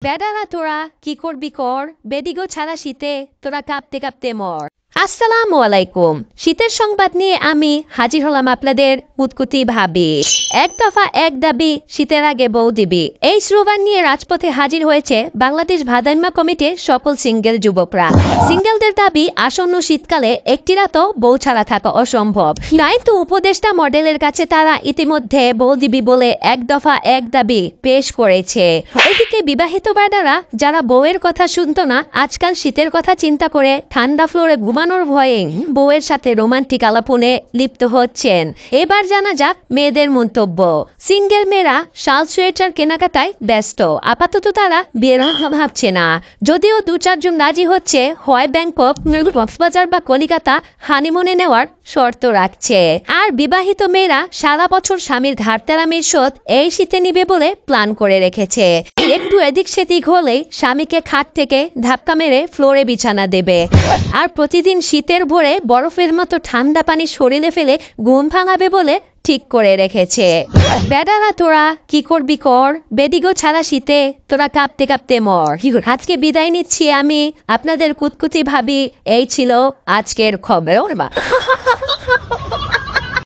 বেডারা তোরা কি করবি কর, বেডিগো ছাড়া শীতে তোরা কাঁপতে কাঁপতে মর। আসসালামু আলাইকুম। শীতের সংবাদ নিয়ে আমি হাজির হলাম আপনাদের কুতকুতি ভাবি। এক দফা এক দাবি, শীতের আগে বউ দিবি, এই স্লোগান নিয়ে রাজপথে হাজির হয়েছে বাংলাদেশ ভাদাইম্মা কমিটির সকল সিঙ্গেল যুবকরা। সিঙ্গেলদের দাবি, আসন্ন শীতকালে একটি রাতও বউ ছাড়া থাকা অসম্ভব। কিন্তু উপদেষ্টা মডেলের কাছে তারা ইতিমধ্যে বউ দিবি বলে এক দফা এক দাবি পেশ করেছে। এদিকে বিবাহিত বেডারা যারা বউয়ের কথা শুনতো না, আজকাল শীতের কথা চিন্তা করে ঠান্ডা ফ্লোরে ঘুমানোর ভয়ে বউয়ের সাথে রোমান্টিক আলাপনে লিপ্ত হচ্ছেন। এবার জানা যাক মেয়েদের মন্তব্য। সিঙ্গেল মেয়েরা শাল সোয়েটার কেনাকাটায় ব্যস্ত, আপাতত তারা বিয়ের ভাবছে না। যদিও দু চারজন রাজি হচ্ছে, হয় ব্যাংকক, কক্সবাজার বা কলিকাতা হানিমুনে নেওয়ার শর্ত রাখছে। আর বিবাহিত মেয়েরা সারা বছর স্বামীর ঘাটতেরামির শোধ এই শীতে নিবে বলে প্ল্যান করে রেখেছে। একটু এদিক সেদিক হলেই স্বামীকে খাট থেকে ধাক্কা মেরে ফ্লোরে বিছানা দেবে, আর প্রতিদিন শীতের ভোরে বরফের মতো ঠান্ডা পানি শরীরে ফেলে ঘুম ভাঙাবে বলে ঠিক করে রেখেছে। বেডারা তোরা কি করবি কর, বেডিগো ছাড়া শীতে তোরা কাঁপতে কাঁপতে মর। আজকে বিদায় নিচ্ছি আমি, আপনাদের কুতকুতি ভাবি। এই ছিল আজকের খবর।